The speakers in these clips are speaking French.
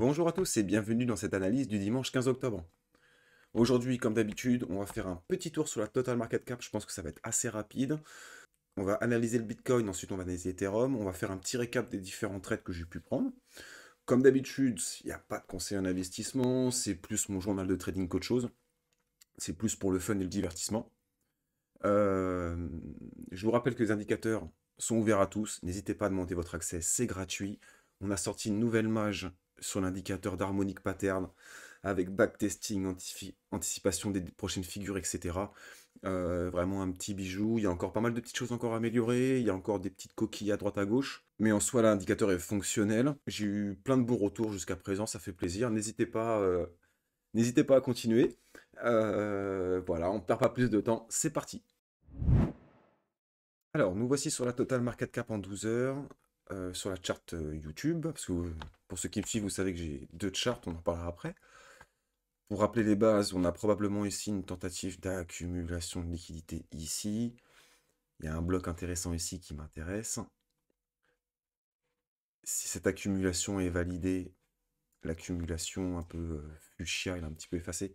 Bonjour à tous et bienvenue dans cette analyse du dimanche 15 octobre. Aujourd'hui, comme d'habitude, on va faire un petit tour sur la Total Market Cap. Je pense que ça va être assez rapide. On va analyser le Bitcoin, ensuite on va analyser Ethereum. On va faire un petit récap des différents trades que j'ai pu prendre. Comme d'habitude, il n'y a pas de conseil en investissement. C'est plus mon journal de trading qu'autre chose. C'est plus pour le fun et le divertissement. Euh, je vous rappelle que les indicateurs sont ouverts à tous. N'hésitez pas à demander votre accès, c'est gratuit. On a sorti une nouvelle mage sur l'indicateur d'harmonic pattern avec backtesting, anticipation des prochaines figures, etc. Vraiment un petit bijou. Il y a encore pas mal de petites choses encore à améliorer. Il y a encore des petites coquilles à droite à gauche. Mais en soi, l'indicateur est fonctionnel. J'ai eu plein de bons retours jusqu'à présent, ça fait plaisir. N'hésitez pas à continuer. Voilà, on ne perd pas plus de temps. C'est parti. Alors, nous voici sur la Total Market Cap en 12 heures, sur la charte YouTube, parce que pour ceux qui me suivent, vous savez que j'ai deux charts, on en parlera après. Pour rappeler les bases, on a probablement ici une tentative d'accumulation de liquidité ici. Il y a un bloc intéressant ici qui m'intéresse. Si cette accumulation est validée, l'accumulation un peu fuchsia, elle est un petit peu effacée,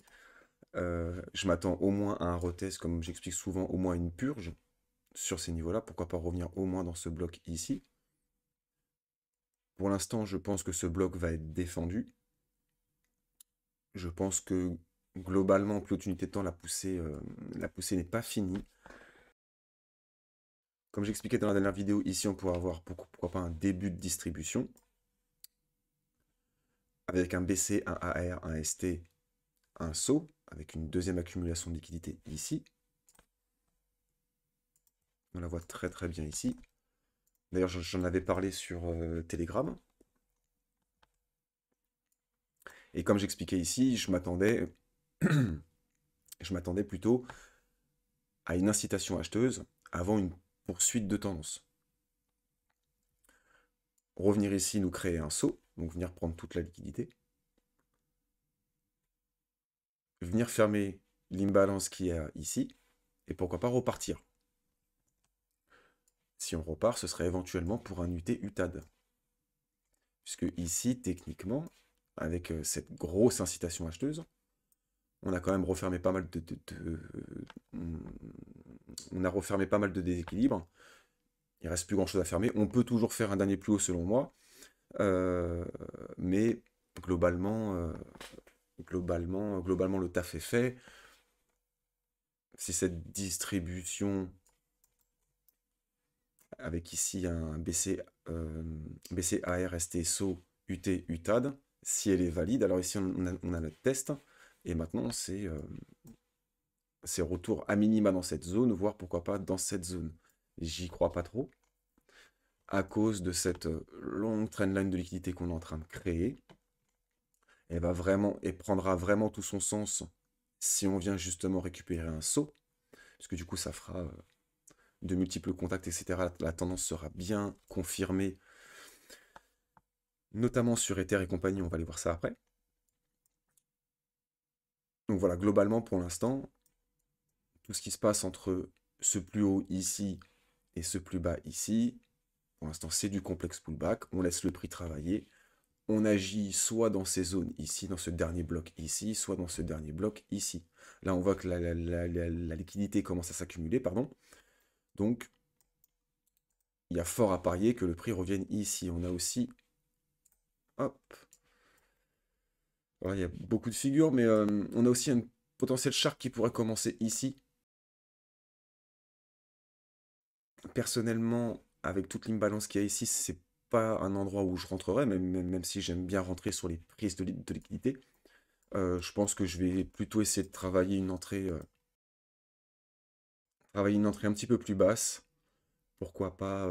je m'attends au moins à un retest, comme j'explique souvent, au moins une purge sur ces niveaux-là. Pourquoi pas revenir au moins dans ce bloc ici. Pour l'instant, je pense que ce bloc va être défendu. Je pense que globalement, plus haute unité de temps, la poussée n'est pas finie. Comme j'expliquais dans la dernière vidéo, ici on pourrait avoir pourquoi pas un début de distribution. Avec un BC, un AR, un ST, un saut, avec une deuxième accumulation de liquidité ici. On la voit très très bien ici. D'ailleurs, j'en avais parlé sur Telegram. Et comme j'expliquais ici, je m'attendais plutôt à une incitation acheteuse avant une poursuite de tendance. Revenir ici, nous créer un saut, donc venir prendre toute la liquidité. Venir fermer l'imbalance qu'il y a ici, et pourquoi pas repartir. Si on repart, ce serait éventuellement pour un UT UTAD. Puisque ici, techniquement, avec cette grosse incitation acheteuse, on a quand même refermé pas mal on a refermé pas mal de déséquilibres. Il reste plus grand chose à fermer. On peut toujours faire un dernier plus haut selon moi. Mais globalement, globalement, le taf est fait. Si cette distribution avec ici un BC, BC ARST SO UT UTAD, si elle est valide, alors ici on a notre test, et maintenant c'est retour à minima dans cette zone, voire pourquoi pas dans cette zone. J'y crois pas trop, à cause de cette longue trendline de liquidité qu'on est en train de créer. Elle va vraiment, et prendra vraiment tout son sens si on vient justement récupérer un saut, parce que du coup ça fera de multiples contacts, etc. La tendance sera bien confirmée, notamment sur Ether et compagnie, on va aller voir ça après. Donc voilà, globalement pour l'instant, tout ce qui se passe entre ce plus haut ici et ce plus bas ici, pour l'instant c'est du complexe pullback, on laisse le prix travailler, on agit soit dans ces zones ici, dans ce dernier bloc ici, soit dans ce dernier bloc ici. Là on voit que la liquidité commence à s'accumuler, pardon, donc il y a fort à parier que le prix revienne ici. On a aussi, hop, alors, il y a beaucoup de figures, mais on a aussi un potentiel shark qui pourrait commencer ici. Personnellement, avec toute l'imbalance qu'il y a ici, c'est pas un endroit où je rentrerai, même si j'aime bien rentrer sur les prises de liquidité. Je pense que je vais plutôt essayer de travailler une entrée un petit peu plus basse. Pourquoi pas,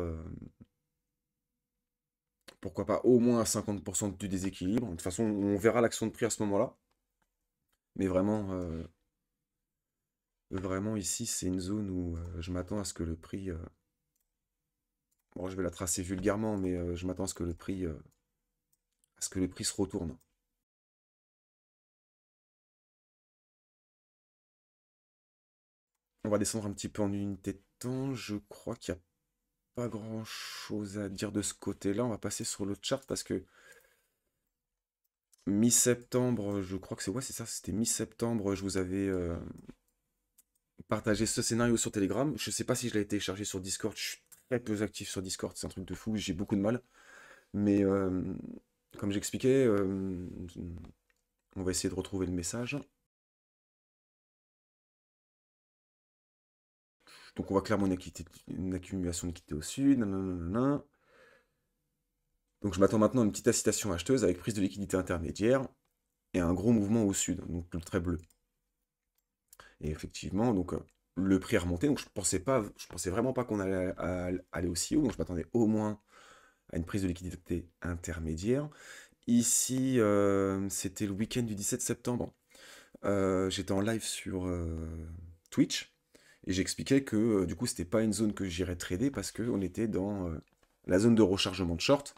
au moins à 50% du déséquilibre. De toute façon, on verra l'action de prix à ce moment-là. Mais vraiment ici, c'est une zone où je m'attends à ce que le prix... bon, je vais la tracer vulgairement, mais je m'attends à ce que le prix se retourne. On va descendre un petit peu en unité de temps. Je crois qu'il n'y a pas grand-chose à dire de ce côté-là. On va passer sur le chart parce que mi-septembre, je crois que c'est ouais, c'est ça, c'était mi-septembre, je vous avais partagé ce scénario sur Telegram. Je sais pas si je l'ai téléchargé sur Discord, je suis très peu actif sur Discord, c'est un truc de fou, j'ai beaucoup de mal. Mais comme j'expliquais, on va essayer de retrouver le message. Donc on voit clairement une accumulation de liquidité au sud. Nanana. Donc je m'attends maintenant à une petite incitation acheteuse avec prise de liquidité intermédiaire et un gros mouvement au sud, donc le trait bleu. Et effectivement, donc le prix a remonté, donc je pensais vraiment pas qu'on allait aller aussi haut, donc je m'attendais au moins à une prise de liquidité intermédiaire. Ici, c'était le week-end du 17 septembre. J'étais en live sur Twitch et j'expliquais que du coup c'était pas une zone que j'irais trader parce qu'on était dans la zone de rechargement de short.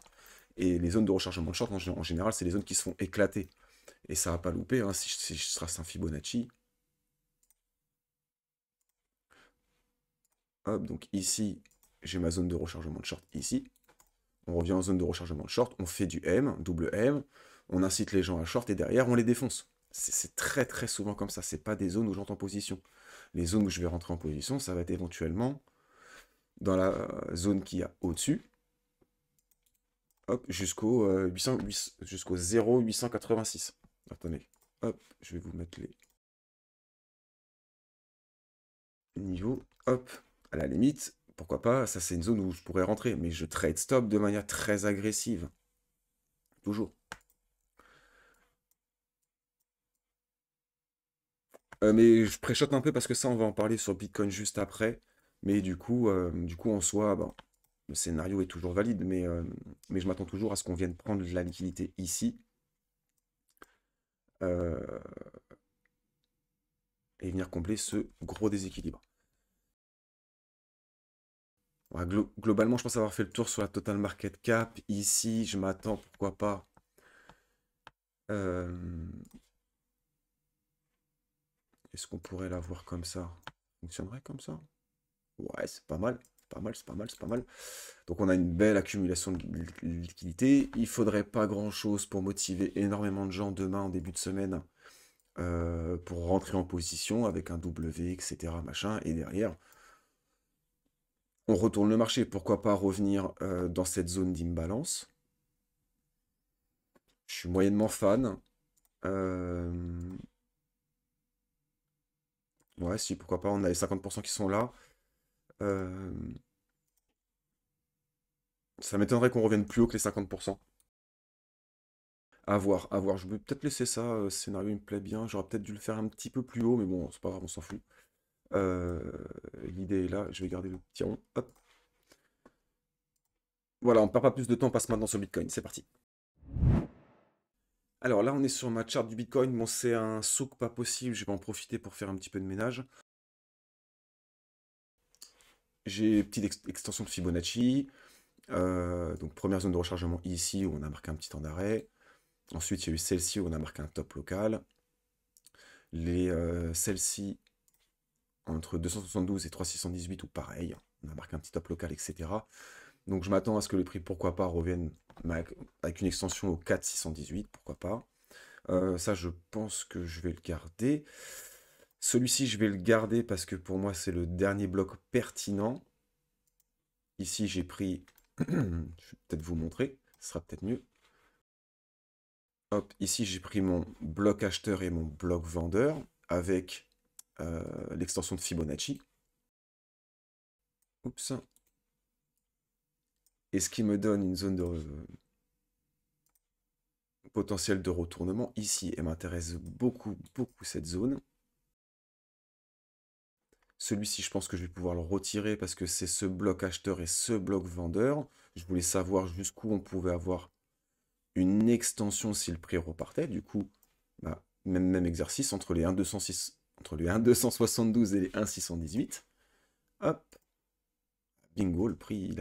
Et les zones de rechargement de short en général c'est les zones qui se font éclater. Et ça va pas louper, hein, si je trace un Fibonacci. Hop, donc ici j'ai ma zone de rechargement de short ici. On revient en zone de rechargement de short, on fait du M, double M, on incite les gens à short et derrière on les défonce. C'est très très souvent comme ça, c'est pas des zones où j'entre en position. Les zones où je vais rentrer en position, ça va être éventuellement dans la zone qu'il y a au-dessus, hop, jusqu'au 0,886. Attendez, hop, je vais vous mettre les niveaux, hop, à la limite, pourquoi pas, ça c'est une zone où je pourrais rentrer, mais je trade stop de manière très agressive, toujours. Mais je préchote un peu parce que ça, on va en parler sur Bitcoin juste après. Mais du coup en soi, bon, le scénario est toujours valide, mais je m'attends toujours à ce qu'on vienne prendre de la liquidité ici euh, et venir combler ce gros déséquilibre. Ouais, globalement, je pense avoir fait le tour sur la total market cap. Ici, je m'attends, pourquoi pas. euh, Est-ce qu'on pourrait la voir comme ça? Fonctionnerait comme ça? Ouais, c'est pas mal. C'est pas mal, c'est pas mal, c'est pas mal. Donc on a une belle accumulation de liquidité. Il faudrait pas grand-chose pour motiver énormément de gens demain en début de semaine pour rentrer en position avec un W, etc. Machin. Et derrière, on retourne le marché. Pourquoi pas revenir dans cette zone d'imbalance? Je suis moyennement fan. Euh, Ouais, si, pourquoi pas. On a les 50% qui sont là. Euh, Ça m'étonnerait qu'on revienne plus haut que les 50%. À voir, à voir. Je vais peut-être laisser ça. Ce scénario, il me plaît bien. J'aurais peut-être dû le faire un petit peu plus haut, mais bon, c'est pas grave, on s'en fout. Euh, L'idée est là. Je vais garder le petit rond. Hop. Voilà, on perd pas plus de temps, on passe maintenant sur Bitcoin. C'est parti. Alors là, on est sur ma charte du Bitcoin. Bon, c'est un souk pas possible. Je vais en profiter pour faire un petit peu de ménage. J'ai petite extension de Fibonacci. Donc première zone de rechargement ici où on a marqué un petit temps d'arrêt. Ensuite, il y a eu celle-ci où on a marqué un top local. Celle-ci entre 272 et 3618 ou pareil. On a marqué un petit top local, etc. Donc je m'attends à ce que le prix, pourquoi pas, revienne avec une extension au 4,618, pourquoi pas. Ça, je pense que je vais le garder. Celui-ci, je vais le garder parce que pour moi, c'est le dernier bloc pertinent. Ici, j'ai pris... je vais peut-être vous montrer, ce sera peut-être mieux. Hop, ici, j'ai pris mon bloc acheteur et mon bloc vendeur avec l'extension de Fibonacci. Oups. Et ce qui me donne une zone de potentiel de retournement ici. Elle m'intéresse beaucoup, beaucoup cette zone. Celui-ci, je pense que je vais pouvoir le retirer parce que c'est ce bloc acheteur et ce bloc vendeur. Je voulais savoir jusqu'où on pouvait avoir une extension si le prix repartait. Du coup, bah, même exercice entre les 1,206, entre les 1,272 et les 1,618. Hop, bingo, le prix,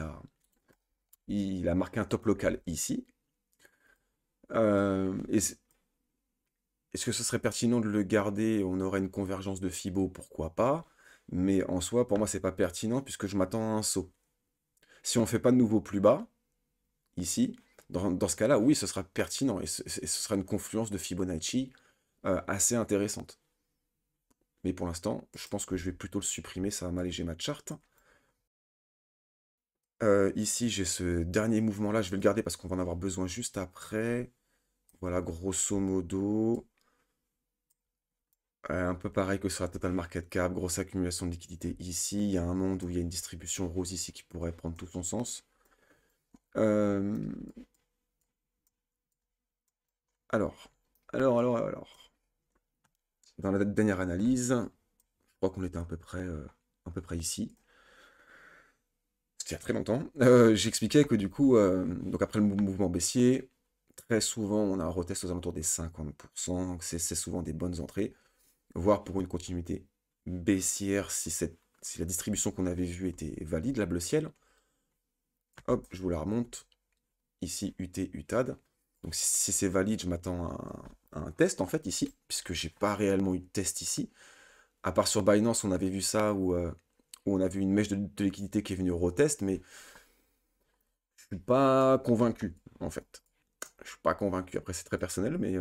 il a marqué un top local ici. Est-ce que ce serait pertinent de le garder? On aurait une convergence de Fibo, pourquoi pas? Mais en soi, pour moi, c'est pas pertinent puisque je m'attends à un saut. Si on fait pas de nouveau plus bas, ici, Dans ce cas-là, oui, ce sera pertinent et ce sera une confluence de Fibonacci assez intéressante. Mais pour l'instant, je pense que je vais plutôt le supprimer, ça va m'alléger ma charte. Ici, j'ai ce dernier mouvement-là, je vais le garder parce qu'on va en avoir besoin juste après. Voilà, grosso modo. Un peu pareil que sur la Total Market Cap, grosse accumulation de liquidités ici. Il y a un monde où il y a une distribution rose ici qui pourrait prendre tout son sens. Euh, alors, alors. Dans la dernière analyse, je crois qu'on était à peu près ici. C'était il y a très longtemps. J'expliquais que du coup, donc après le mouvement baissier, très souvent on a un retest aux alentours des 50%, donc c'est souvent des bonnes entrées, voire pour une continuité baissière si la distribution qu'on avait vue était valide, la bleu ciel. Hop, je vous la remonte. Ici, UT, UTAD. Donc si c'est valide, je m'attends à un test en fait ici, puisque j'ai pas réellement eu de test ici. À part sur Binance, on avait vu ça où on a vu une mèche de liquidité qui est venue au retest, mais je suis pas convaincu en fait. Je suis pas convaincu. Après, c'est très personnel, mais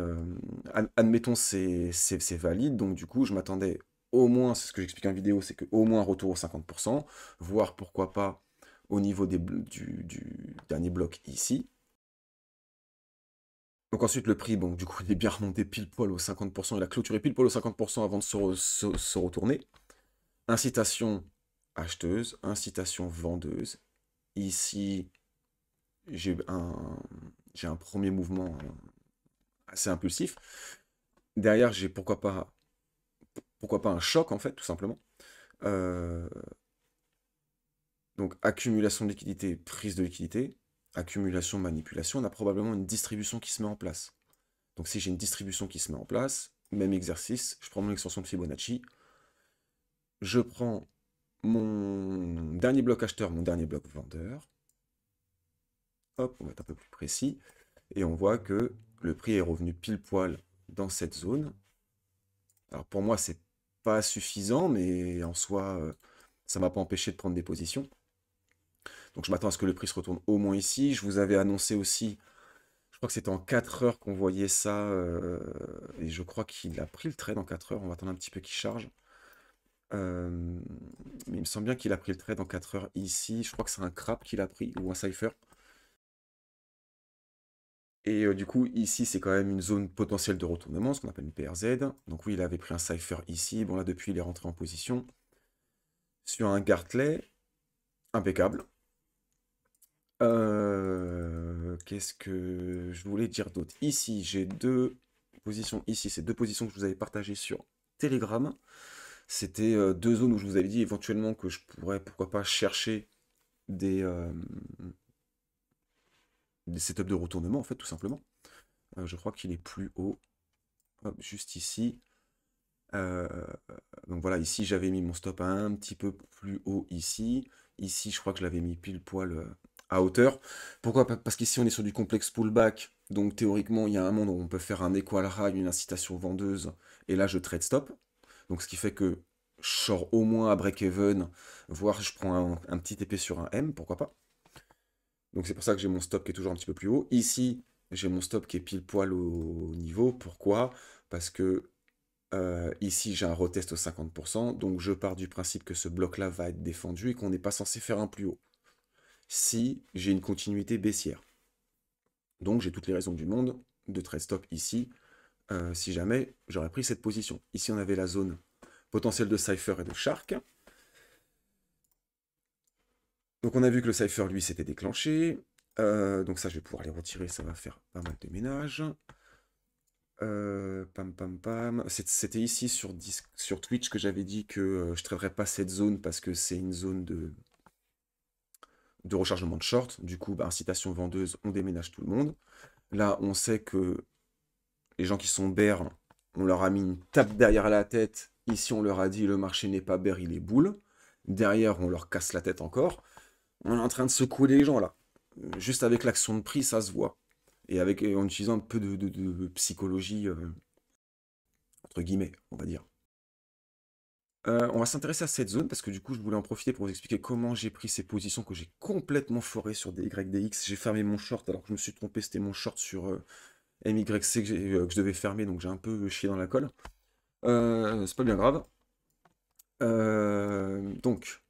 admettons c'est valide. Donc du coup, je m'attendais au moins, c'est ce que j'explique en vidéo, c'est qu'au moins un retour aux 50%, voire pourquoi pas au niveau du dernier bloc ici. Donc ensuite, le prix, bon, du coup, il est bien remonté pile poil aux 50%. Il a clôturé pile poil aux 50% avant de se retourner. Incitation acheteuse, incitation vendeuse. Ici, j'ai un premier mouvement assez impulsif. Derrière, j'ai pourquoi pas un choc, en fait, tout simplement. Euh, donc, accumulation de liquidité, prise de liquidité, accumulation, manipulation. On a probablement une distribution qui se met en place. Donc, si j'ai une distribution qui se met en place, même exercice, je prends mon extension de Fibonacci, je prends mon dernier bloc acheteur, mon dernier bloc vendeur. Hop, on va être un peu plus précis. Et on voit que le prix est revenu pile poil dans cette zone. Alors pour moi, c'est pas suffisant, mais en soi, ça m'a pas empêché de prendre des positions. Donc je m'attends à ce que le prix se retourne au moins ici. Je vous avais annoncé aussi, je crois que c'était en 4 heures qu'on voyait ça, et je crois qu'il a pris le trade en 4 heures. On va attendre un petit peu qu'il charge. Euh, mais il me semble bien qu'il a pris le trade en 4 heures ici. Je crois que c'est un crap qu'il a pris, ou un cipher. Et du coup, ici, c'est quand même une zone potentielle de retournement, ce qu'on appelle une PRZ. Donc oui, il avait pris un cipher ici. Bon, là, depuis, il est rentré en position. Sur un Gartley, impeccable. Qu'est-ce que je voulais dire d'autre? Ici, j'ai deux positions. Ici, c'est deux positions que je vous avais partagées sur Telegram. C'était deux zones où je vous avais dit éventuellement que je pourrais, pourquoi pas, chercher des setups de retournement, en fait, tout simplement. Je crois qu'il est plus haut. Hop, juste ici. Euh, donc voilà, ici j'avais mis mon stop un petit peu plus haut ici. Ici, je crois que je l'avais mis pile poil à hauteur. Pourquoi? Parce qu'ici on est sur du complexe pullback. Donc théoriquement, il y a un monde où on peut faire un equal high, une incitation vendeuse. Et là, je trade stop. Donc ce qui fait que je sors au moins à break-even, voire je prends un petit épée sur un M, pourquoi pas. Donc c'est pour ça que j'ai mon stop qui est toujours un petit peu plus haut. Ici, j'ai mon stop qui est pile poil au niveau. Pourquoi? Parce que ici, j'ai un retest aux 50%, donc je pars du principe que ce bloc-là va être défendu et qu'on n'est pas censé faire un plus haut. Si j'ai une continuité baissière. Donc j'ai toutes les raisons du monde de trade stop ici, si jamais j'aurais pris cette position. Ici, on avait la zone potentielle de Cypher et de Shark. Donc on a vu que le Cypher, lui, s'était déclenché. Donc ça, je vais pouvoir les retirer, ça va faire pas mal de ménage. Pam pam pam. C'était ici sur Twitch que j'avais dit que je ne traiterais pas cette zone parce que c'est une zone de rechargement de short. Du coup, incitation vendeuse, on déménage tout le monde. Là, on sait que les gens qui sont bears, on leur a mis une tape derrière la tête. Ici, on leur a dit le marché n'est pas bear, il est boule. Derrière, on leur casse la tête encore. On est en train de secouer les gens là. Juste avec l'action de prix, ça se voit. Et en utilisant un peu de psychologie, entre guillemets, on va dire. On va s'intéresser à cette zone parce que du coup, je voulais en profiter pour vous expliquer comment j'ai pris ces positions que j'ai complètement foirées sur des YDX. J'ai fermé mon short alors que je me suis trompé, c'était mon short sur MYC que je devais fermer, donc j'ai un peu chié dans la colle. C'est pas bien grave. Donc,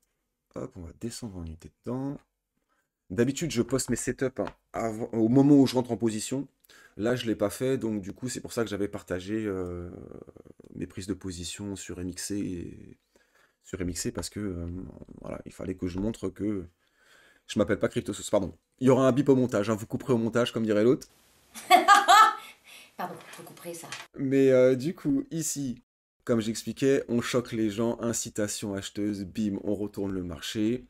hop, on va descendre en unité dedans. D'habitude, je poste mes setups au moment où je rentre en position. Là, je ne l'ai pas fait, donc du coup, c'est pour ça que j'avais partagé mes prises de position sur MXC parce que voilà, il fallait que je montre que je m'appelle pas CryptoSauce. Pardon. Il y aura un bip au montage, hein, vous couperez au montage, comme dirait l'autre. Pardon, je couperai ça. Mais du coup, ici, comme j'expliquais, on choque les gens, incitation acheteuse, bim, on retourne le marché.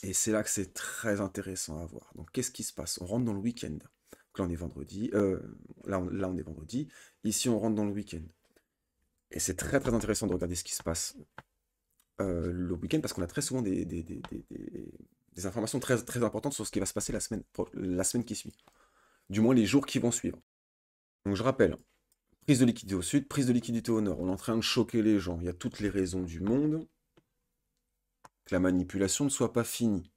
Et c'est là que c'est très intéressant à voir. Donc, qu'est-ce qui se passe? On rentre dans le week-end. Donc là, on est vendredi. Là, on est vendredi. Ici, on rentre dans le week-end. Et c'est très, très intéressant de regarder ce qui se passe le week-end parce qu'on a très souvent des informations très, très importantes sur ce qui va se passer la semaine qui suit. Du moins, les jours qui vont suivre. Donc, je rappelle, prise de liquidité au sud, prise de liquidité au nord. On est en train de choquer les gens. Il y a toutes les raisons du monde que la manipulation ne soit pas finie.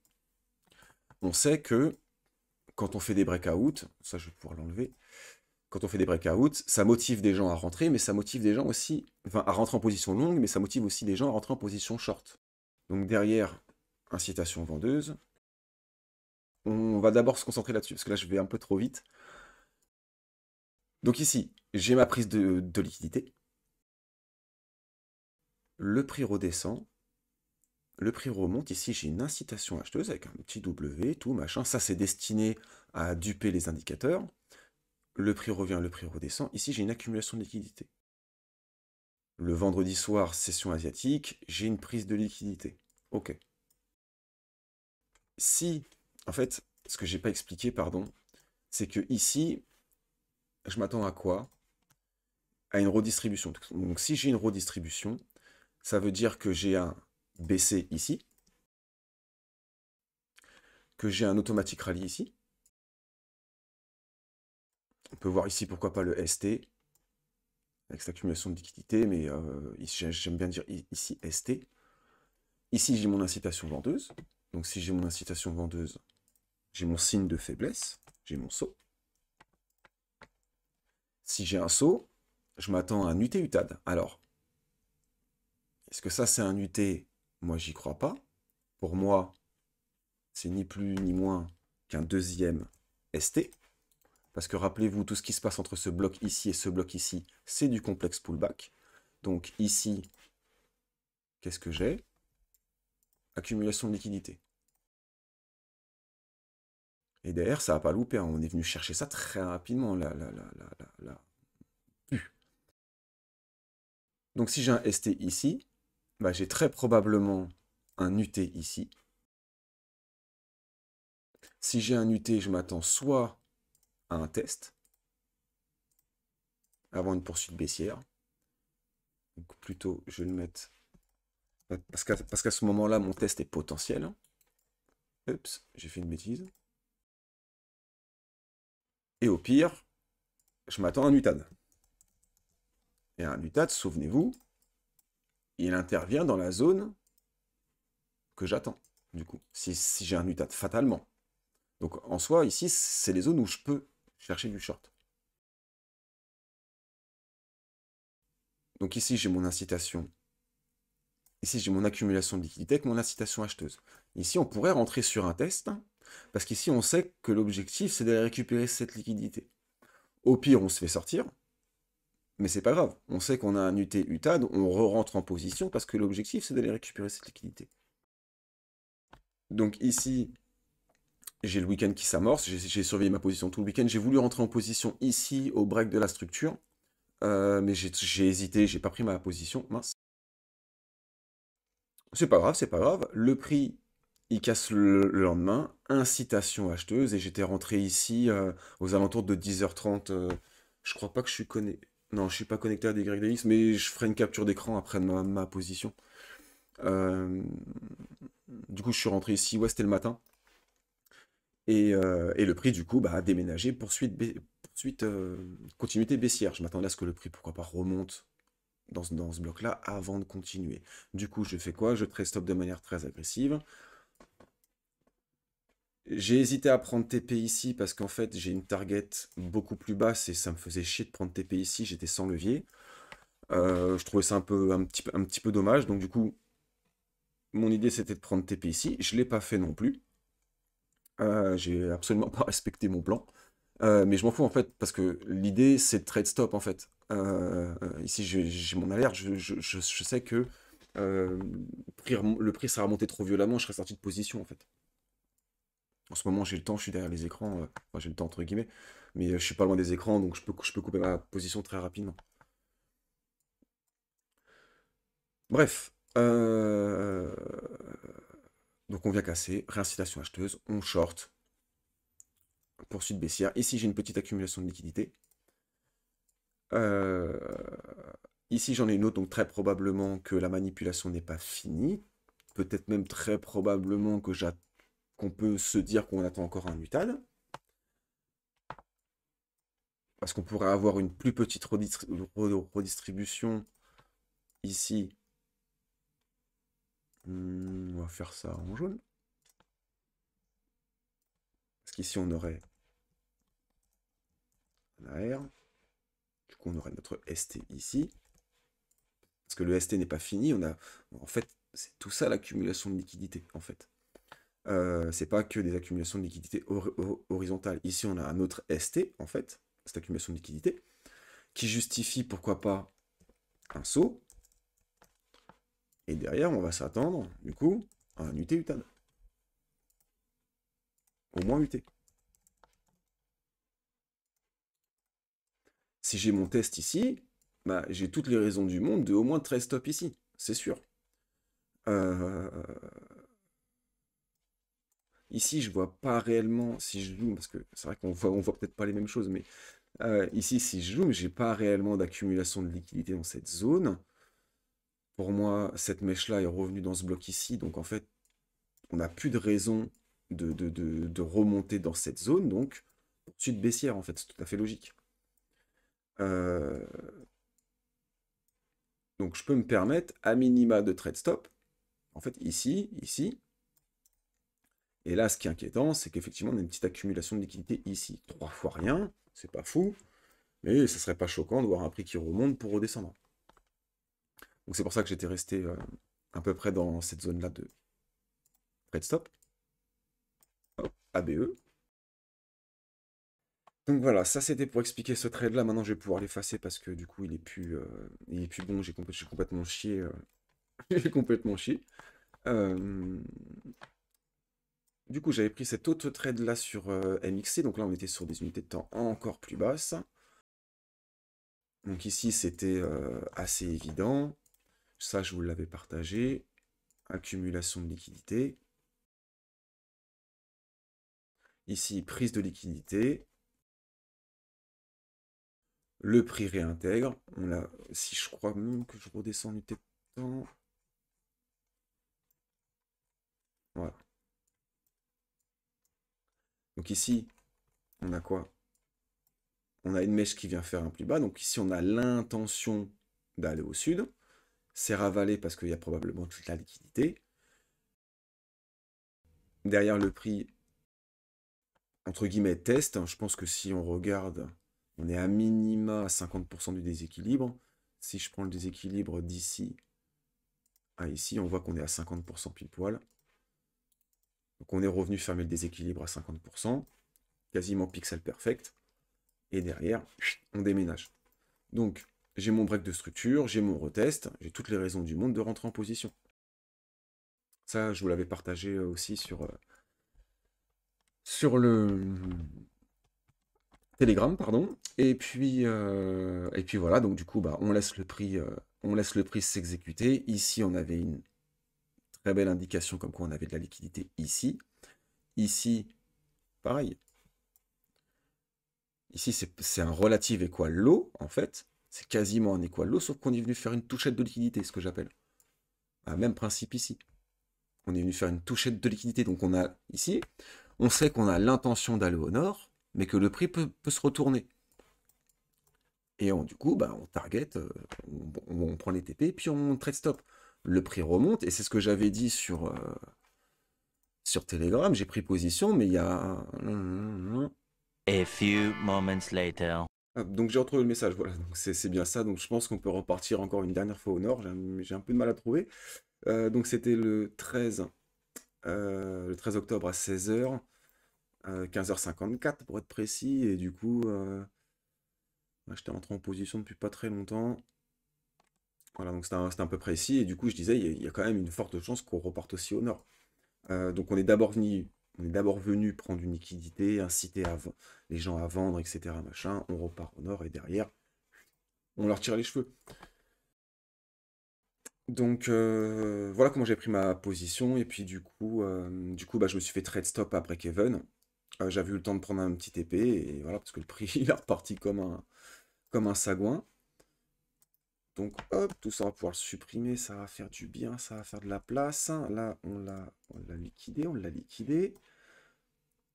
On sait que quand on fait des breakouts, ça je vais pouvoir l'enlever, quand on fait des breakouts, ça motive des gens à rentrer, mais ça motive des gens aussi, enfin à rentrer en position longue, mais ça motive aussi des gens à rentrer en position short. Donc derrière, incitation vendeuse, on va d'abord se concentrer là-dessus, parce que là je vais un peu trop vite. Donc ici, j'ai ma prise de liquidité. Le prix redescend. Le prix remonte. Ici, j'ai une incitation acheteuse avec un petit W, tout machin. Ça, c'est destiné à duper les indicateurs. Le prix revient, le prix redescend. Ici, j'ai une accumulation de liquidité. Le vendredi soir, session asiatique, j'ai une prise de liquidité. Ok. Si, en fait, ce que j'ai pas expliqué, pardon, c'est que ici, je m'attends à quoi? À une redistribution. Donc si j'ai une redistribution, ça veut dire que j'ai un BC ici, que j'ai un automatic rally ici. On peut voir ici, pourquoi pas le ST, avec cette accumulation de liquidité, mais j'aime bien dire ici ST. Ici, j'ai mon incitation vendeuse. Donc si j'ai mon incitation vendeuse, j'ai mon signe de faiblesse, j'ai mon saut. Si j'ai un saut, je m'attends à un UT UTAD. Alors, est-ce que ça c'est un UT? Moi, j'y crois pas. Pour moi, c'est ni plus ni moins qu'un deuxième ST. Parce que rappelez-vous, tout ce qui se passe entre ce bloc ici et ce bloc ici, c'est du complexe pullback. Donc ici, qu'est-ce que j'ai? Accumulation de liquidité. Et derrière, ça n'a pas loupé, hein. On est venu chercher ça très rapidement. Là. Donc si j'ai un ST ici, bah, j'ai très probablement un UT ici. Si j'ai un UT, je m'attends soit à un test avant une poursuite baissière. Donc plutôt, je vais le mettre... Parce qu'à ce moment-là, mon test est potentiel. Oups, j'ai fait une bêtise. Et au pire, je m'attends à un UTAD. Et un UTAD, souvenez-vous, il intervient dans la zone que j'attends, du coup. Si j'ai un UTAD, fatalement. Donc en soi, ici, c'est les zones où je peux chercher du short. Donc ici, j'ai mon incitation. Ici, j'ai mon accumulation de liquidité avec mon incitation acheteuse. Ici, on pourrait rentrer sur un test, parce qu'ici, on sait que l'objectif, c'est d'aller récupérer cette liquidité. Au pire, on se fait sortir, mais c'est pas grave. On sait qu'on a un UT UTAD, on re-rentre en position, parce que l'objectif, c'est d'aller récupérer cette liquidité. Donc ici, j'ai le week-end qui s'amorce, j'ai surveillé ma position tout le week-end, j'ai voulu rentrer en position ici, au break de la structure, mais j'ai hésité, j'ai pas pris ma position, mince. C'est pas grave, c'est pas grave. Le prix, il casse le lendemain. Incitation acheteuse. Et j'étais rentré ici aux alentours de 10h30. Je crois pas que je suis connecté. Non, je suis pas connecté à des YDX, mais je ferai une capture d'écran après de ma position. Euh, du coup, je suis rentré ici. Ouais, c'était le matin. Et le prix, du coup, bah, a déménagé. Poursuite, continuité baissière. Je m'attendais à ce que le prix, pourquoi pas, remonte dans ce bloc-là avant de continuer. Du coup, je fais quoi? Je trade stop de manière très agressive. J'ai hésité à prendre TP ici parce qu'en fait, j'ai une target beaucoup plus basse et ça me faisait chier de prendre TP ici, j'étais sans levier. Je trouvais ça un petit peu dommage, donc du coup, mon idée c'était de prendre TP ici. Je ne l'ai pas fait non plus. J'ai absolument pas respecté mon plan. Mais je m'en fous en fait, parce que l'idée c'est de trade stop en fait. Ici j'ai mon alerte, je sais que le prix sera remonté trop violemment, je serai sorti de position en fait. En ce moment j'ai le temps, je suis derrière les écrans, enfin j'ai le temps entre guillemets, mais je suis pas loin des écrans donc je peux couper ma position très rapidement. Bref, donc on vient casser, réincitation acheteuse, on short, poursuite baissière. Ici j'ai une petite accumulation de liquidité. Euh, Ici, j'en ai une autre, donc très probablement que la manipulation n'est pas finie. Peut-être même très probablement qu'on peut se dire qu'on attend encore un UTAD. Parce qu'on pourrait avoir une plus petite redistribution ici. On va faire ça en jaune. Parce qu'ici, on aurait un AR. Du coup, on aurait notre ST ici. Parce que le ST n'est pas fini. En fait, c'est tout ça l'accumulation de liquidité, en fait. C'est pas que des accumulations de liquidité horizontales. Ici, on a un autre ST, en fait, cette accumulation de liquidité, qui justifie, pourquoi pas, un saut. Et derrière, on va s'attendre, du coup, à un UT UTAD. Au moins UT. Si j'ai mon test ici, bah, j'ai toutes les raisons du monde de au moins 13 stops ici, c'est sûr. Ici, je vois pas réellement, si je joue, parce que c'est vrai on voit peut-être pas les mêmes choses, mais ici, si je joue, j'ai pas réellement d'accumulation de liquidité dans cette zone. Pour moi, cette mèche-là est revenue dans ce bloc ici, donc en fait, on n'a plus de raison de remonter dans cette zone, donc poursuite baissière, en fait, c'est tout à fait logique. Donc je peux me permettre, à minima, de trade stop, en fait, ici, ici. Et là, ce qui est inquiétant, c'est qu'effectivement, on a une petite accumulation de liquidité ici. 3 fois rien, c'est pas fou, mais ce serait pas choquant de voir un prix qui remonte pour redescendre. Donc c'est pour ça que j'étais resté à peu près dans cette zone-là de trade stop. Hop, ABE. Donc voilà, ça c'était pour expliquer ce trade-là. Maintenant, je vais pouvoir l'effacer parce que du coup, il est plus bon. J'ai complètement chié. J'ai complètement chié. Du coup, j'avais pris cet autre trade-là sur MXC. Donc là, on était sur des unités de temps encore plus basses. Donc ici, c'était assez évident. Ça, je vous l'avais partagé. Accumulation de liquidité. Ici, prise de liquidité. Le prix réintègre. Si je crois même que je redescends en unité de temps. Voilà. Donc ici, on a quoi? On a une mèche qui vient faire un plus bas. Donc ici, on a l'intention d'aller au sud. C'est ravalé parce qu'il y a probablement toute la liquidité. Derrière le prix, entre guillemets, test. Je pense que si on regarde, on est à minima à 50% du déséquilibre. Si je prends le déséquilibre d'ici à ici, on voit qu'on est à 50% pile poil. Donc on est revenu fermer le déséquilibre à 50%, quasiment pixel perfect. Et derrière, on déménage. Donc j'ai mon break de structure, j'ai mon retest, j'ai toutes les raisons du monde de rentrer en position. Ça, je vous l'avais partagé aussi sur le Telegram, pardon. Et puis voilà, donc du coup, bah, on laisse le prix s'exécuter. Ici, on avait une très belle indication comme quoi on avait de la liquidité ici. Ici, pareil. Ici, c'est un relative equal low, en fait. C'est quasiment un equal low, sauf qu'on est venu faire une touchette de liquidité, ce que j'appelle. Même principe ici. On est venu faire une touchette de liquidité. Donc on a ici, on sait qu'on a l'intention d'aller au nord, mais que le prix peut se retourner. Et du coup, bah, on target, on prend les TP, puis on trade stop. Le prix remonte, et c'est ce que j'avais dit sur Telegram. J'ai pris position, mais il y a... A few moments later. Donc j'ai retrouvé le message, voilà, donc c'est bien ça. Donc je pense qu'on peut repartir encore une dernière fois au nord. J'ai un peu de mal à trouver. Donc c'était le 13 octobre à 16h, 15h54 pour être précis. Et du coup, j'étais rentré en position depuis pas très longtemps. Voilà, donc c'était un peu précis. Et du coup, je disais, il y a quand même une forte chance qu'on reparte aussi au nord. Donc on est d'abord venu prendre une liquidité, inciter les gens à vendre, etc. Machin. On repart au nord et derrière, on leur tire les cheveux. Donc voilà comment j'ai pris ma position. Et puis du coup bah, je me suis fait trade stop à break-even. J'avais eu le temps de prendre un petit TP et voilà, parce que le prix il est reparti comme un sagouin. Donc hop, tout ça on va pouvoir le supprimer, ça va faire du bien, ça va faire de la place. Là on l'a liquidé.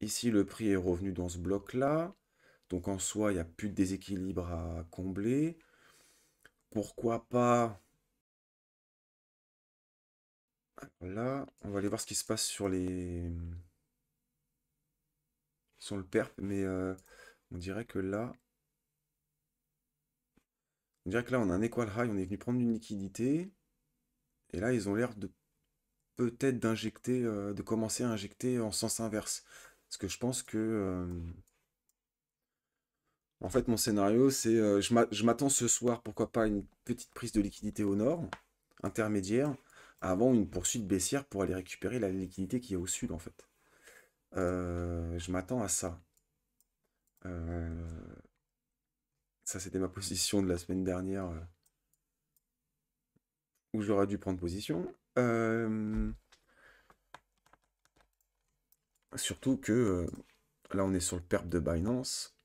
Ici le prix est revenu dans ce bloc-là. Donc en soi, il n'y a plus de déséquilibre à combler. Pourquoi pas... Là, on va aller voir ce qui se passe sur le perp, mais on dirait que là, on a un equal high, on est venu prendre une liquidité, et là, ils ont l'air de peut-être de commencer à injecter en sens inverse. Parce que je pense que, en fait, mon scénario, c'est, je m'attends ce soir, pourquoi pas, à une petite prise de liquidité au nord, intermédiaire, avant une poursuite baissière pour aller récupérer la liquidité qui est au sud, en fait. Je m'attends à ça. Euh, Ça, c'était ma position de la semaine dernière, où j'aurais dû prendre position. Surtout que là, on est sur le perp de Binance.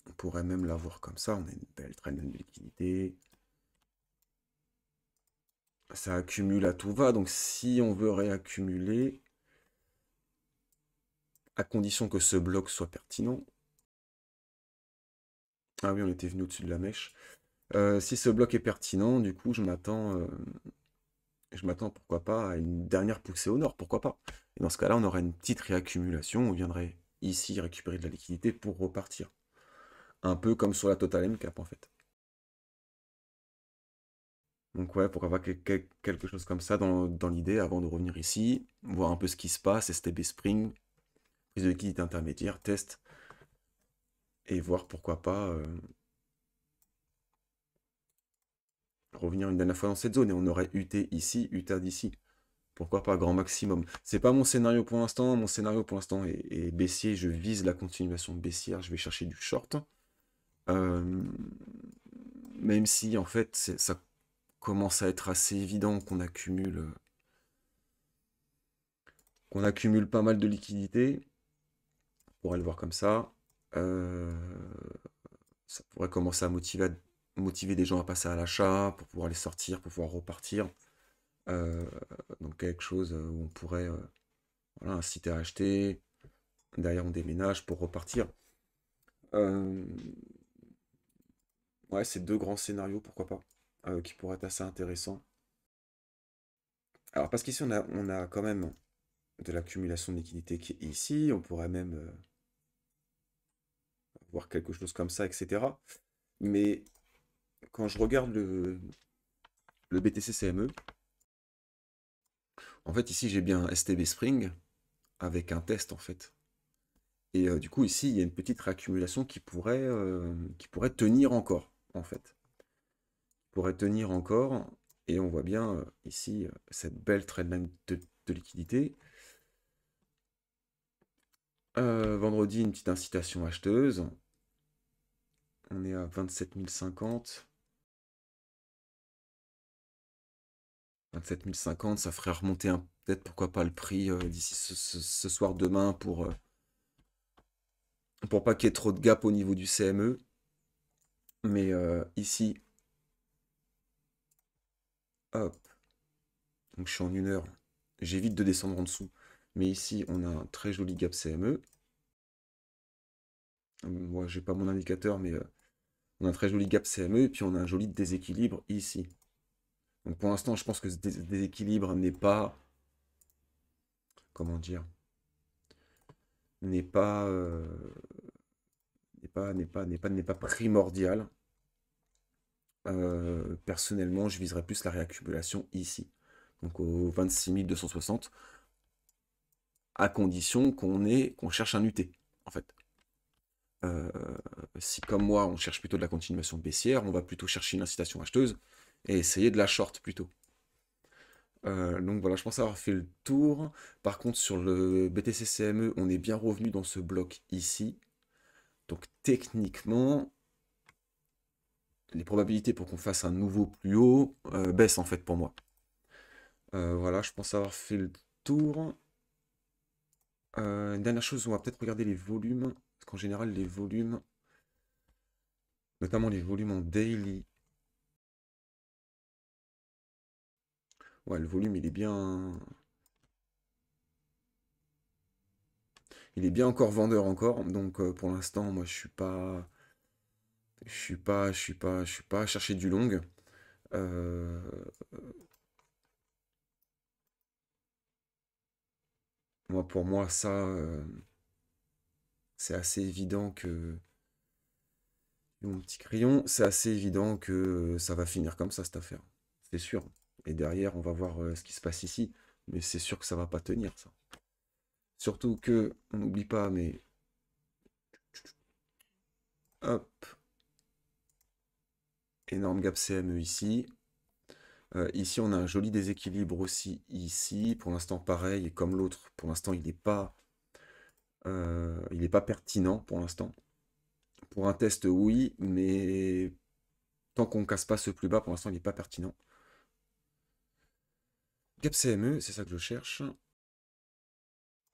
On pourrait même l'avoir comme ça. On a une belle traîne de liquidité. Ça accumule à tout va. Donc, si on veut réaccumuler, à condition que ce bloc soit pertinent. Ah oui, on était venu au-dessus de la mèche. Si ce bloc est pertinent, du coup, je m'attends pourquoi pas à une dernière poussée au nord, pourquoi pas. Et dans ce cas-là, on aurait une petite réaccumulation, on viendrait ici récupérer de la liquidité pour repartir. Un peu comme sur la Total MCAP en fait. Donc ouais, pourquoi pas quelque chose comme ça dans l'idée avant de revenir ici, voir un peu ce qui se passe, STB Spring, prise de liquidité intermédiaire, test, et voir pourquoi pas revenir une dernière fois dans cette zone. Et on aurait UT ici, UTA d'ici. Pourquoi pas grand maximum. C'est pas mon scénario pour l'instant. Mon scénario pour l'instant est baissier. Je vise la continuation baissière. Je vais chercher du short. Euh, Même si en fait ça commence à être assez évident qu'on accumule pas mal de liquidités. On pourrait le voir comme ça. Euh, Ça pourrait commencer à motiver des gens à passer à l'achat pour pouvoir les sortir, pour pouvoir repartir. Euh, donc quelque chose où on pourrait voilà, inciter à acheter. Derrière, on déménage pour repartir. Euh, ouais, c'est deux grands scénarios, pourquoi pas, qui pourraient être assez intéressants. Alors, parce qu'ici, on a quand même de l'accumulation de liquidités qui est ici. On pourrait même voir quelque chose comme ça, etc. Mais quand je regarde le BTC CME, en fait, ici, j'ai bien un STB Spring avec un test, en fait. Et du coup, ici, il y a une petite réaccumulation qui pourrait tenir encore, en fait. Pourrait tenir encore. Et on voit bien ici cette belle trendline de liquidité. Vendredi, une petite incitation acheteuse. On est à 27 050. 27 050, ça ferait remonter peut-être, pourquoi pas, le prix d'ici ce soir, demain, pour pas qu'il y ait trop de gap au niveau du CME. Mais ici, hop, donc je suis en 1 heure. J'évite de descendre en dessous. Mais ici, on a un très joli gap CME. Moi, j'ai pas mon indicateur, mais On a un très joli gap CME, et puis on a un joli déséquilibre ici. Donc pour l'instant, je pense que ce déséquilibre n'est pas... Comment dire? N'est pas, n'est pas primordial. Personnellement, je viserais plus la réaccumulation ici. Donc au 26 260, à condition qu'on cherche un UT, en fait. Si comme moi, on cherche plutôt de la continuation baissière, on va plutôt chercher une incitation acheteuse et essayer de la short plutôt. Donc voilà, je pense avoir fait le tour. Par contre, sur le BTC CME, on est bien revenu dans ce bloc ici. Donc techniquement, les probabilités pour qu'on fasse un nouveau plus haut baissent en fait pour moi. Voilà, je pense avoir fait le tour. Une dernière chose, on va peut-être regarder les volumes. Parce qu'en général, les volumes, notamment les volumes en daily. Ouais, le volume, il est bien... Il est bien encore vendeur encore. Donc pour l'instant, moi, je suis pas... Je suis pas à chercher du long. Euh, Moi, pour moi, ça, c'est assez évident que... Mon petit crayon, c'est assez évident que ça va finir comme ça, cette affaire. C'est sûr. Et derrière, on va voir ce qui se passe ici. Mais c'est sûr que ça va pas tenir, ça. Surtout que, on n'oublie pas, mais... Hop. Énorme gap CME ici. Ici, on a un joli déséquilibre aussi ici. Pour l'instant, pareil, comme l'autre. Pour l'instant, il n'est pas pertinent pour l'instant. Pour un test, oui, mais tant qu'on ne casse pas ce plus bas, pour l'instant, il n'est pas pertinent. Gap CME, c'est ça que je cherche.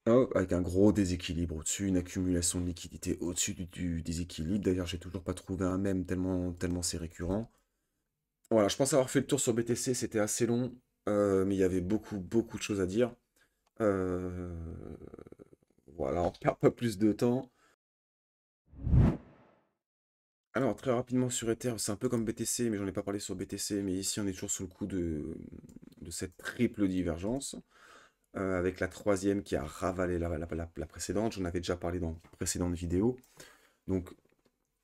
Oh, avec un gros déséquilibre au-dessus, une accumulation de liquidité au-dessus du déséquilibre. D'ailleurs, j'ai toujours pas trouvé un même tellement c'est récurrent. Voilà, je pense avoir fait le tour sur BTC, c'était assez long, mais il y avait beaucoup de choses à dire. Euh, Voilà, on perd pas plus de temps. Alors, très rapidement sur Ether, c'est un peu comme BTC, mais j'en ai pas parlé sur BTC, mais ici on est toujours sous le coup de cette triple divergence, avec la troisième qui a ravalé la précédente. J'en avais déjà parlé dans une précédente vidéo. Donc,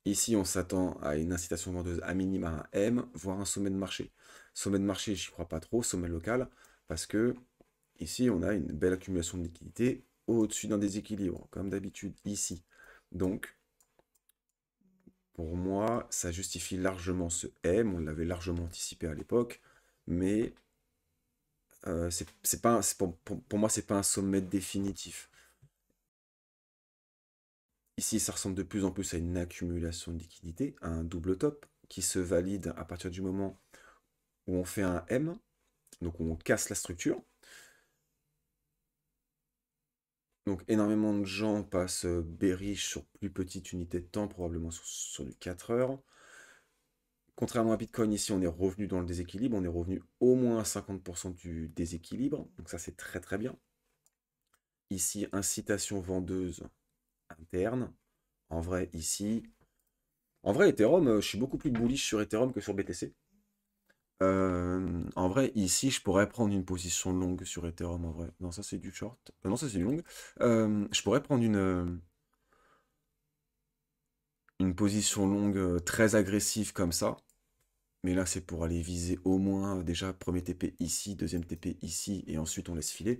ici, on s'attend à une incitation vendeuse à minima un M, voire un sommet de marché. Sommet de marché, j'y crois pas trop, sommet local, parce que ici, on a une belle accumulation de liquidité au-dessus d'un déséquilibre, comme d'habitude ici. Donc, pour moi, ça justifie largement ce M, on l'avait largement anticipé à l'époque, mais c'est pas, pour moi, c'est pas un sommet définitif. Ici, ça ressemble de plus en plus à une accumulation de liquidité, à un double top, qui se valide à partir du moment où on fait un M, donc où on casse la structure. Donc énormément de gens passent bearish sur plus petite unité de temps, probablement sur du 4 heures. Contrairement à Bitcoin, ici on est revenu dans le déséquilibre, on est revenu au moins à 50% du déséquilibre, donc ça c'est très très bien. Ici, incitation vendeuse interne. En vrai, ici... En vrai, Ethereum, je suis beaucoup plus bullish sur Ethereum que sur BTC. En vrai, ici, je pourrais prendre une position longue sur Ethereum, en vrai. Non, ça c'est du short. Non, ça c'est du long. Je pourrais prendre une position longue très agressive comme ça. Mais là, c'est pour aller viser au moins, déjà, premier TP ici, deuxième TP ici, et ensuite on laisse filer.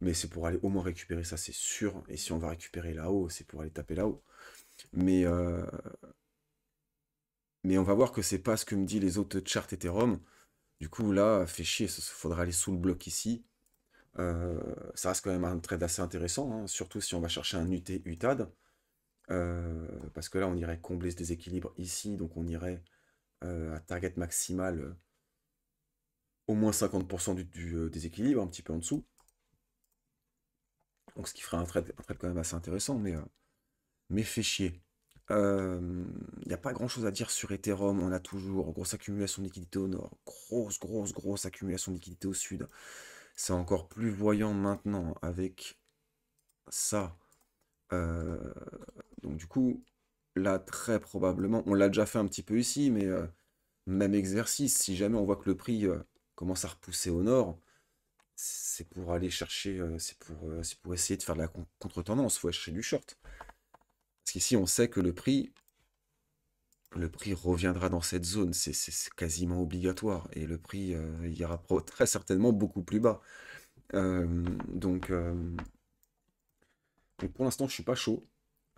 Mais c'est pour aller au moins récupérer ça, c'est sûr. Et si on va récupérer là-haut, c'est pour aller taper là-haut. Mais, euh, mais on va voir que c'est pas ce que me dit les autres charts Ethereum. Du coup, là, fait chier, il faudra aller sous le bloc ici. Ça reste quand même un trade assez intéressant, hein, surtout si on va chercher un UT UTAD. Parce que là, on irait combler ce déséquilibre ici, donc on irait à target maximal au moins 50% du déséquilibre, un petit peu en dessous. Donc ce qui ferait un trade quand même assez intéressant, mais fait chier. Il n'y a pas grand chose à dire sur Ethereum, on a toujours grosse accumulation de liquidité au nord, grosse accumulation de liquidité au sud. C'est encore plus voyant maintenant avec ça. Donc du coup, là, très probablement, on l'a déjà fait un petit peu ici, mais même exercice, si jamais on voit que le prix commence à repousser au nord, c'est pour aller chercher, c'est pour essayer de faire de la contre-tendance, il faut aller chercher du short. Parce qu'ici, on sait que le prix reviendra dans cette zone, c'est quasiment obligatoire, et le prix il ira très certainement beaucoup plus bas. Euh, donc, euh, donc pour l'instant, je suis pas chaud.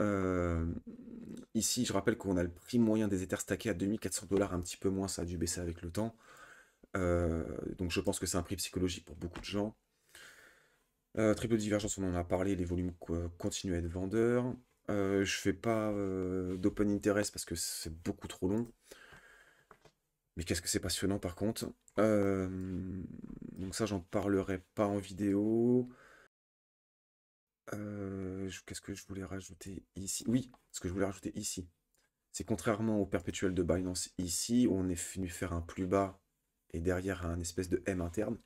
Euh, Ici, je rappelle qu'on a le prix moyen des Ethers stackés à 2400 $, un petit peu moins, ça a dû baisser avec le temps. Donc je pense que c'est un prix psychologique pour beaucoup de gens. Triple divergence, on en a parlé, les volumes continuent à être vendeurs. Je fais pas d'open interest parce que c'est beaucoup trop long. Mais qu'est-ce que c'est passionnant par contre. Donc ça, j'en parlerai pas en vidéo. Qu'est-ce que je voulais rajouter ici? Oui, ce que je voulais rajouter ici. C'est contrairement au perpétuel de Binance ici, où on est venu faire un plus bas et derrière un espèce de M interne.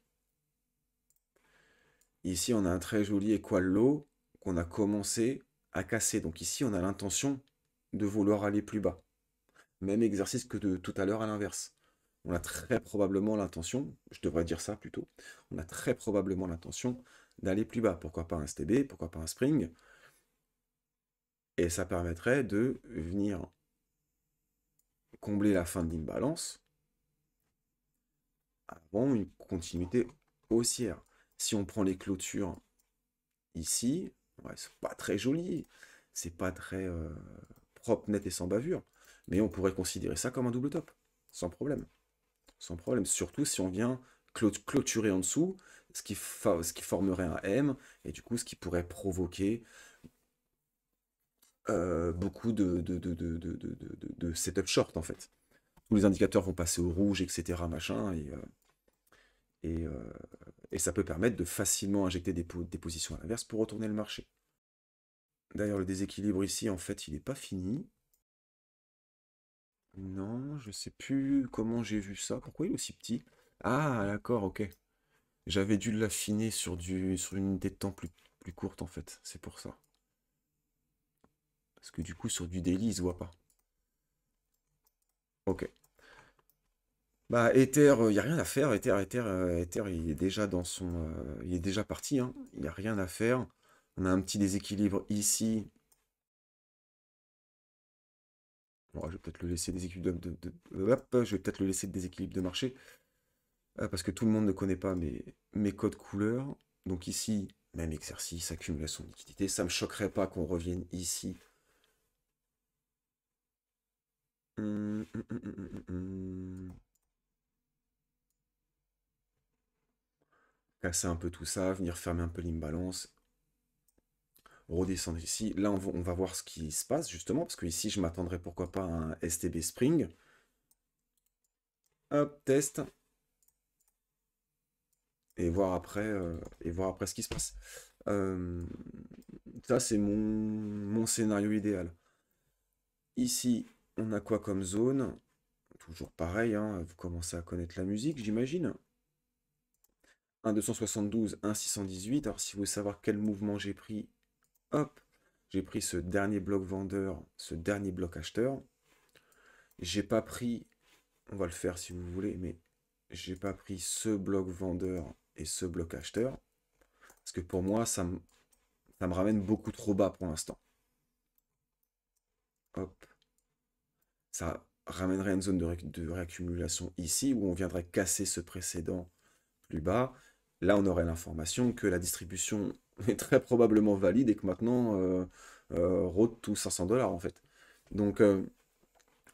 Ici, on a un très joli équal low qu'on a commencé à casser. Donc ici, on a l'intention de vouloir aller plus bas. Même exercice que de tout à l'heure à l'inverse. On a très probablement l'intention, je devrais dire ça plutôt, on a très probablement l'intention d'aller plus bas. Pourquoi pas un STB, pourquoi pas un Spring. Et ça permettrait de venir combler la fin de l'imbalance avant une continuité haussière. Si on prend les clôtures ici, ouais, c'est pas très joli, c'est pas très propre, net et sans bavure, mais on pourrait considérer ça comme un double top, sans problème. Sans problème, surtout si on vient clôturer en dessous, ce qui formerait un M, et du coup ce qui pourrait provoquer beaucoup de setup short en fait. Tous les indicateurs vont passer au rouge, etc. machin, et, euh, et ça peut permettre de facilement injecter des positions à l'inverse pour retourner le marché. D'ailleurs, le déséquilibre ici, en fait, il n'est pas fini. Non, je sais plus comment j'ai vu ça. Pourquoi il est aussi petit? Ah, d'accord, ok. J'avais dû l'affiner sur une unité de temps plus courte, en fait. C'est pour ça. Parce que du coup, sur du daily, il se voit pas. Ok. Bah, Ether, il n'y a rien à faire. Ether, il est déjà dans il est déjà parti, hein. Il n'y a rien à faire. On a un petit déséquilibre ici. Bon, je vais peut-être le laisser déséquilibre hop, je vais peut-être le laisser de déséquilibre de marché. Parce que tout le monde ne connaît pas mes codes couleurs. Donc ici, même exercice, accumulation de liquidité. Ça ne me choquerait pas qu'on revienne ici. Casser un peu tout ça, venir fermer un peu l'imbalance, redescendre ici. Là, on va voir ce qui se passe justement, parce que ici, je m'attendrais pourquoi pas à un STB Spring. Hop, test. Et voir après ce qui se passe. Ça, c'est mon scénario idéal. Ici, on a quoi comme zone? Toujours pareil, hein, vous commencez à connaître la musique, j'imagine. 1,272, 1,618. Alors, si vous voulez savoir quel mouvement j'ai pris, hop, j'ai pris ce dernier bloc vendeur, ce dernier bloc acheteur. J'ai pas pris, on va le faire si vous voulez, mais j'ai pas pris ce bloc vendeur et ce bloc acheteur. Parce que pour moi, ça me ramène beaucoup trop bas pour l'instant. Hop. Ça ramènerait à une zone de réaccumulation ici où on viendrait casser ce précédent plus bas. Là, on aurait l'information que la distribution est très probablement valide et que maintenant, rôde tous 500 $ en fait. Donc,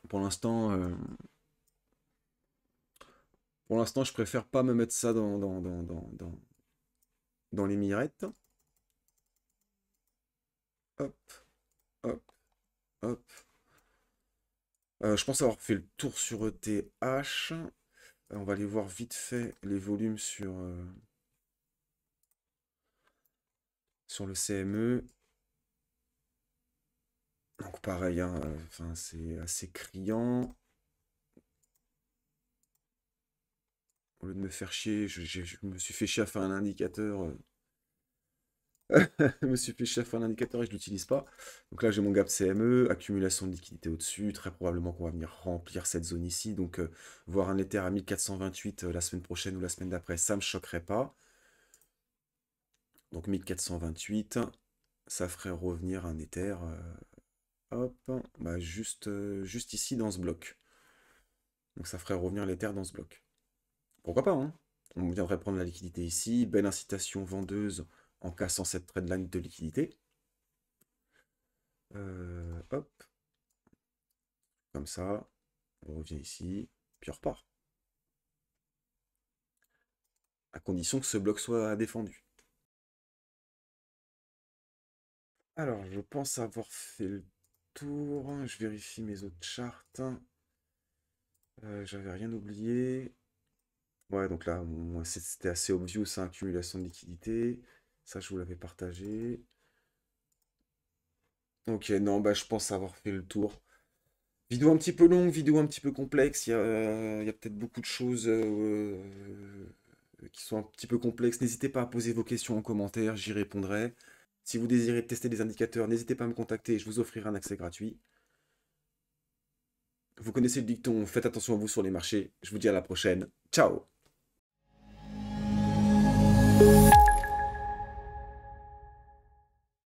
pour l'instant, euh, pour l'instant, je préfère pas me mettre ça dans les mirettes. Hop, hop, hop. Je pense avoir fait le tour sur ETH. On va aller voir vite fait les volumes sur le CME. Donc pareil, hein, enfin, c'est assez criant. Au lieu de me faire chier, je me suis fait chier à faire un indicateur Je me suis fait chier à faire l'indicateur et je l'utilise pas. Donc là, j'ai mon gap CME, accumulation de liquidité au-dessus. Très probablement qu'on va venir remplir cette zone ici. Donc, voir un Ether à 1428 la semaine prochaine ou la semaine d'après, ça me choquerait pas. Donc 1428, ça ferait revenir un Ether, hop, bah juste ici dans ce bloc. Donc ça ferait revenir l'Ether dans ce bloc. Pourquoi pas, hein? On viendrait prendre la liquidité ici, belle incitation vendeuse en cassant cette trendline de liquidité. Hop, comme ça, on revient ici, puis on repart. À condition que ce bloc soit défendu. Alors, je pense avoir fait le tour. Je vérifie mes autres charts. J'avais rien oublié. Ouais, donc là, moi, c'était assez obvious, ça, accumulation de liquidité. Ça, je vous l'avais partagé. Ok, non, bah, je pense avoir fait le tour. Vidéo un petit peu longue, vidéo un petit peu complexe. Il y a peut-être beaucoup de choses qui sont un petit peu complexes. N'hésitez pas à poser vos questions en commentaire, j'y répondrai. Si vous désirez tester des indicateurs, n'hésitez pas à me contacter, je vous offrirai un accès gratuit. Vous connaissez le dicton, faites attention à vous sur les marchés. Je vous dis à la prochaine. Ciao!